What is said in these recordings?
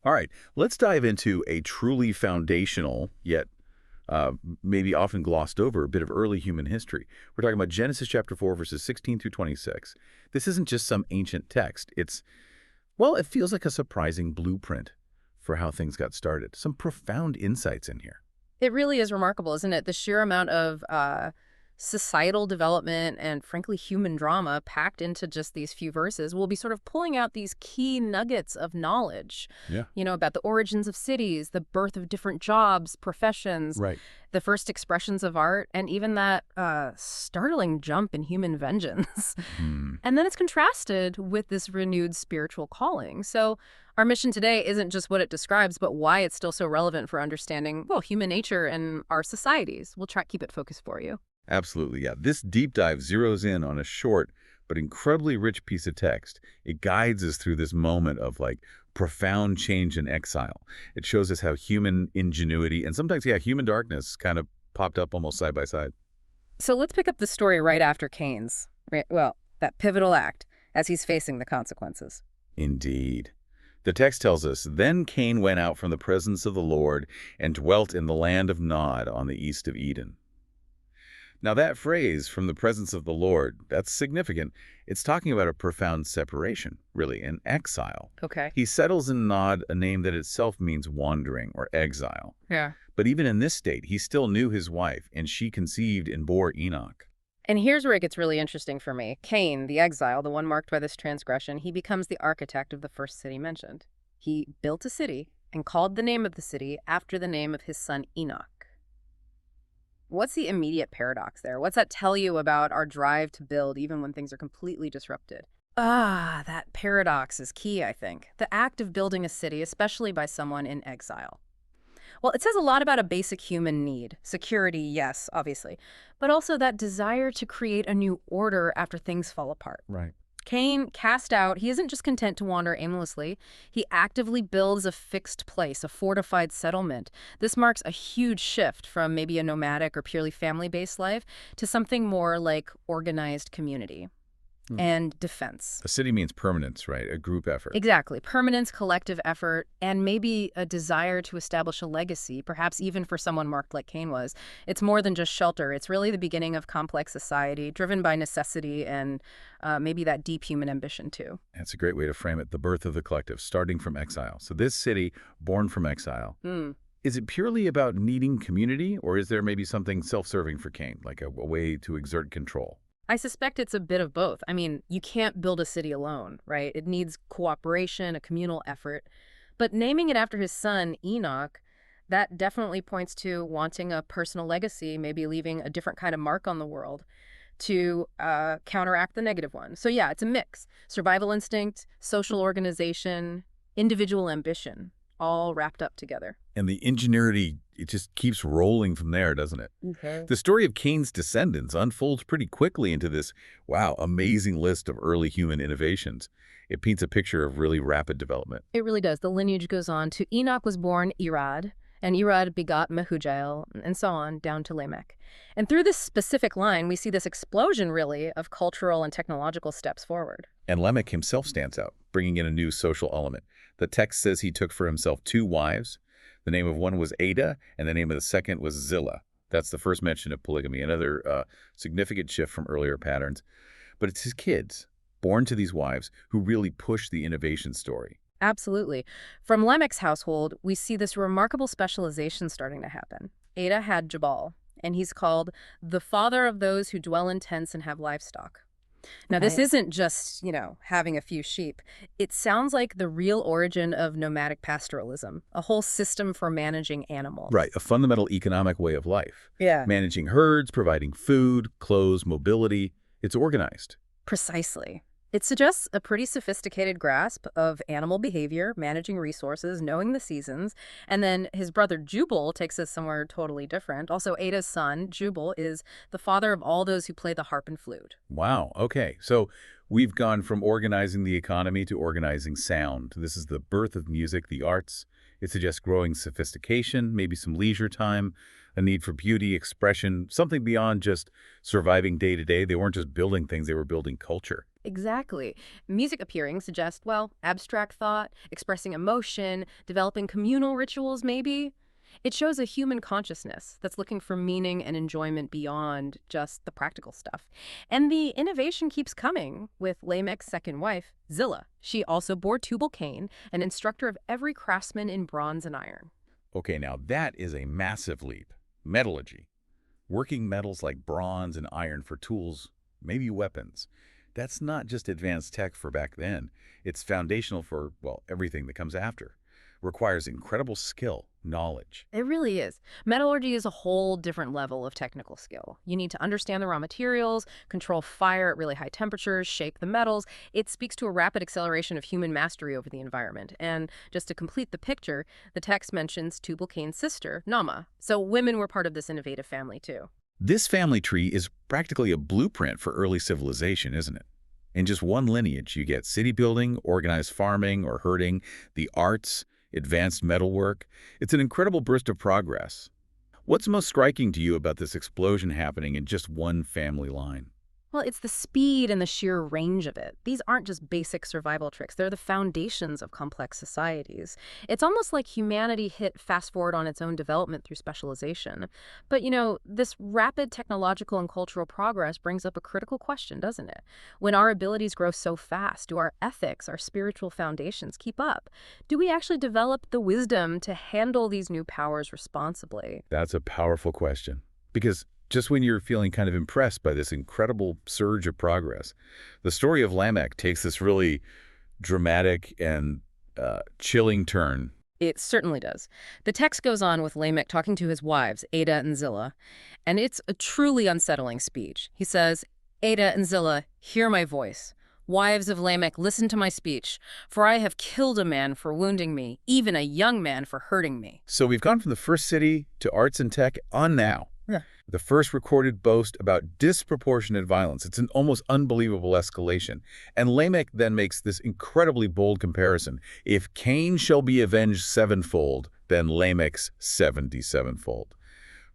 All right, let's dive into a truly foundational, yet uh, maybe often glossed over, bit of early human history. We're talking about Genesis chapter 4, verses 16 through 26. This isn't just some ancient text. Well, it feels like a surprising blueprint for how things got started. Some profound insights in here. It really is remarkable, isn't it? The sheer amount of societal development and, frankly, human drama packed into just these few verses. We'll be sort of pulling out these key nuggets of knowledge, Yeah. about the origins of cities, the birth of different jobs, professions, Right. the first expressions of art, and even that startling jump in human vengeance. Hmm. And then it's contrasted with this renewed spiritual calling. So our mission today isn't just what it describes, but why it's still so relevant for understanding, well, human nature and our societies. We'll try to keep it focused for you. Absolutely, yeah. This deep dive zeroes in on a short but incredibly rich piece of text. It guides us through this moment of profound change in exile. It shows us how human ingenuity and sometimes, yeah, human darkness kind of popped up almost side by side. So let's pick up the story right after Cain's, well, that pivotal act as he's facing the consequences. Indeed. The text tells us, Then Cain went out from the presence of the Lord and dwelt in the land of Nod on the east of Eden. Now that phrase, from the presence of the Lord, that's significant. It's talking about a profound separation, really, an exile. Okay. He settles in Nod, a name that itself means wandering or exile. Yeah. But even in this state, he still knew his wife, and she conceived and bore Enoch. And here's where it gets really interesting for me. Cain, the exile, the one marked by this transgression, he becomes the architect of the first city mentioned. He built a city and called the name of the city after the name of his son Enoch. What's the immediate paradox there? What's that tell you about our drive to build even when things are completely disrupted? That paradox is key, I think. The act of building a city, especially by someone in exile. Well, it says a lot about a basic human need. Security, yes, obviously. But also that desire to create a new order after things fall apart. Right. Cain, cast out, he isn't just content to wander aimlessly. He actively builds a fixed place, a fortified settlement. This marks a huge shift from maybe a nomadic or purely family-based life to something more like organized community and defense. A city means permanence, right? A group effort. Exactly. Permanence, collective effort, and maybe a desire to establish a legacy, perhaps even for someone marked like Cain was. It's more than just shelter. It's really the beginning of complex society, driven by necessity and maybe that deep human ambition, too. That's a great way to frame it. The birth of the collective, starting from exile. So this city, born from exile. Is it purely about needing community, or is there maybe something self-serving for Cain, like a way to exert control? I suspect it's a bit of both. I mean, you can't build a city alone, right? It needs cooperation, a communal effort. But naming it after his son, Enoch, that definitely points to wanting a personal legacy, maybe leaving a different kind of mark on the world to counteract the negative one. So yeah, it's a mix. Survival instinct, social organization, individual ambition, all wrapped up together. And the ingenuity, it just keeps rolling from there, doesn't it? Okay. The story of Cain's descendants unfolds pretty quickly into this, wow, amazing list of early human innovations. It paints a picture of really rapid development. It really does. The lineage goes on to Enoch was born Irad, and Irad begot Mehujael, and so on, down to Lamech. And through this specific line, we see this explosion, really, of cultural and technological steps forward. And Lamech himself stands out, bringing in a new social element. The text says he took for himself 2 wives. The name of one was Ada, and the name of the second was Zillah. That's the first mention of polygamy, another significant shift from earlier patterns. But it's his kids, born to these wives, who really push the innovation story. Absolutely. From Lamech's household, we see this remarkable specialization starting to happen. Ada had Jabal, and he's called the father of those who dwell in tents and have livestock. Now, this isn't just, having a few sheep. It sounds like the real origin of nomadic pastoralism, a whole system for managing animals. Right, a fundamental economic way of life. Yeah. Managing herds, providing food, clothes, mobility. It's organized. Precisely. It suggests a pretty sophisticated grasp of animal behavior, managing resources, knowing the seasons, and then his brother Jubal takes us somewhere totally different. Also, Ada's son, Jubal, is the father of all those who play the harp and flute. Wow, okay. So we've gone from organizing the economy to organizing sound. This is the birth of music, the arts. It suggests growing sophistication, maybe some leisure time, a need for beauty, expression, something beyond just surviving day to day. They weren't just building things, they were building culture. Exactly. Music appearing suggests, well, abstract thought, expressing emotion, developing communal rituals, maybe. It shows a human consciousness that's looking for meaning and enjoyment beyond just the practical stuff. And the innovation keeps coming with Lamech's second wife, Zillah. She also bore Tubal-Cain, an instructor of every craftsman in bronze and iron. Okay, now that is a massive leap. Metallurgy. Working metals like bronze and iron for tools, maybe weapons. That's not just advanced tech for back then. It's foundational for, well, everything that comes after. Requires incredible skill, knowledge. It really is. Metallurgy is a whole different level of technical skill. You need to understand the raw materials, control fire at really high temperatures, shape the metals. It speaks to a rapid acceleration of human mastery over the environment. And just to complete the picture, the text mentions Tubal-Cain's sister, Naamah. So women were part of this innovative family too. This family tree is practically a blueprint for early civilization, isn't it? In just one lineage, you get city building, organized farming or herding, the arts, advanced metalwork. It's an incredible burst of progress. What's most striking to you about this explosion happening in just one family line? Well, it's the speed and the sheer range of it. These aren't just basic survival tricks. They're the foundations of complex societies. It's almost like humanity hit fast forward on its own development through specialization. But, this rapid technological and cultural progress brings up a critical question, doesn't it? When our abilities grow so fast, do our ethics, our spiritual foundations keep up? Do we actually develop the wisdom to handle these new powers responsibly? That's a powerful question. Because just when you're feeling kind of impressed by this incredible surge of progress, the story of Lamech takes this really dramatic and chilling turn. It certainly does. The text goes on with Lamech talking to his wives, Ada and Zillah, and it's a truly unsettling speech. He says, "Ada and Zillah, hear my voice. Wives of Lamech, listen to my speech, for I have killed a man for wounding me, even a young man for hurting me." So we've gone from the first city to arts and tech on now. Yeah. The first recorded boast about disproportionate violence. It's an almost unbelievable escalation. And Lamech then makes this incredibly bold comparison. If Cain shall be avenged sevenfold, then Lamech's 77-fold.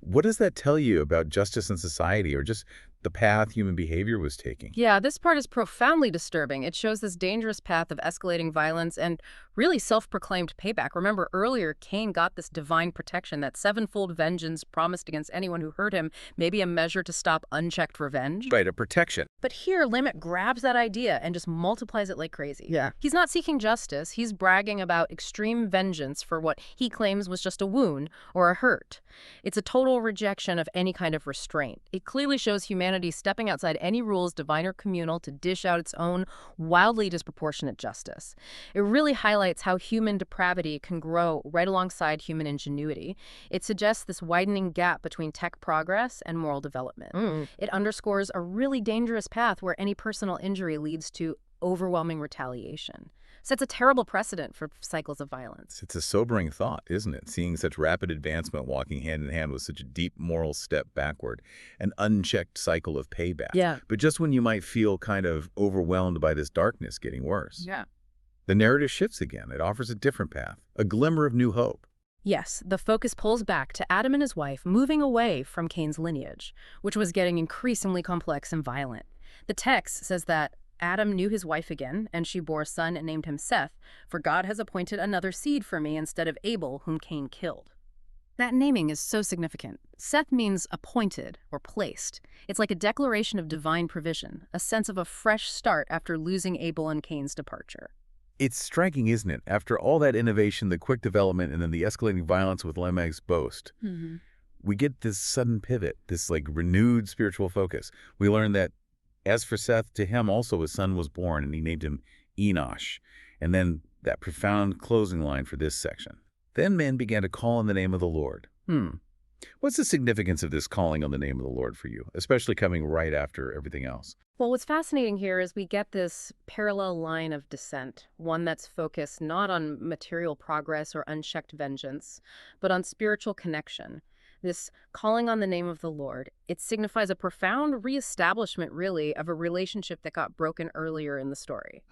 What does that tell you about justice in society or just the path human behavior was taking? Yeah, this part is profoundly disturbing. It shows this dangerous path of escalating violence and really self-proclaimed payback. Remember, earlier, Cain got this divine protection, that sevenfold vengeance promised against anyone who hurt him, maybe a measure to stop unchecked revenge. Right, a protection. But here, Lamech grabs that idea and just multiplies it like crazy. Yeah. He's not seeking justice. He's bragging about extreme vengeance for what he claims was just a wound or a hurt. It's a total rejection of any kind of restraint. It clearly shows humanity stepping outside any rules, divine or communal, to dish out its own wildly disproportionate justice. It really highlights how human depravity can grow right alongside human ingenuity. It suggests this widening gap between tech progress and moral development. It underscores a really dangerous path where any personal injury leads to overwhelming retaliation. Sets a terrible precedent for cycles of violence. It's a sobering thought, isn't it? Seeing such rapid advancement walking hand in hand with such a deep moral step backward, an unchecked cycle of payback. Yeah. But just when you might feel kind of overwhelmed by this darkness getting worse. Yeah. The narrative shifts again. It offers a different path, a glimmer of new hope. Yes, the focus pulls back to Adam and his wife moving away from Cain's lineage, which was getting increasingly complex and violent. The text says that Adam knew his wife again, and she bore a son and named him Seth, for God has appointed another seed for me instead of Abel, whom Cain killed. That naming is so significant. Seth means appointed or placed. It's like a declaration of divine provision, a sense of a fresh start after losing Abel and Cain's departure. It's striking, isn't it? After all that innovation, the quick development, and then the escalating violence with Lamech's boast, we get this sudden pivot, this renewed spiritual focus. We learn that as for Seth, to him also his son was born, and he named him Enosh. And then that profound closing line for this section. Then men began to call on the name of the Lord. What's the significance of this calling on the name of the Lord for you, especially coming right after everything else? Well, what's fascinating here is we get this parallel line of descent, one that's focused not on material progress or unchecked vengeance, but on spiritual connection. This calling on the name of the Lord, it signifies a profound reestablishment, really, of a relationship that got broken earlier in the story.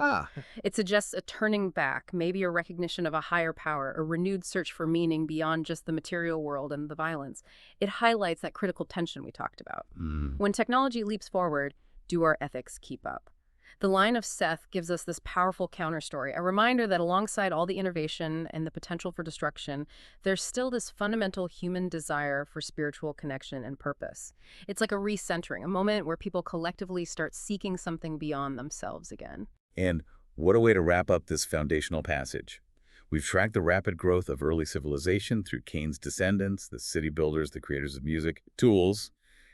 It suggests a turning back, maybe a recognition of a higher power, a renewed search for meaning beyond just the material world and the violence. It highlights that critical tension we talked about. When technology leaps forward, do our ethics keep up? The line of Seth gives us this powerful counterstory, a reminder that alongside all the innovation and the potential for destruction, there's still this fundamental human desire for spiritual connection and purpose. It's like a recentering, a moment where people collectively start seeking something beyond themselves again. And what a way to wrap up this foundational passage. We've tracked the rapid growth of early civilization through Cain's descendants, the city builders, the creators of music, tools,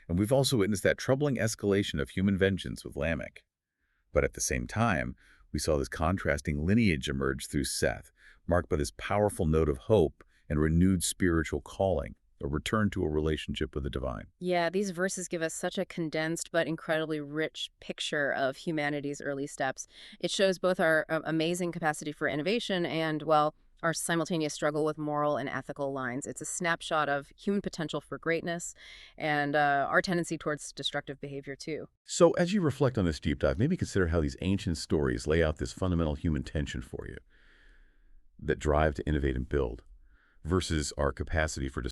and we've also witnessed that troubling escalation of human vengeance with Lamech. But at the same time, we saw this contrasting lineage emerge through Seth, marked by this powerful note of hope and renewed spiritual calling, a return to a relationship with the divine. Yeah, these verses give us such a condensed but incredibly rich picture of humanity's early steps. It shows both our amazing capacity for innovation and, well, our simultaneous struggle with moral and ethical lines. It's a snapshot of human potential for greatness and our tendency towards destructive behavior, too. So as you reflect on this deep dive, maybe consider how these ancient stories lay out this fundamental human tension for you that drive to innovate and build versus our capacity for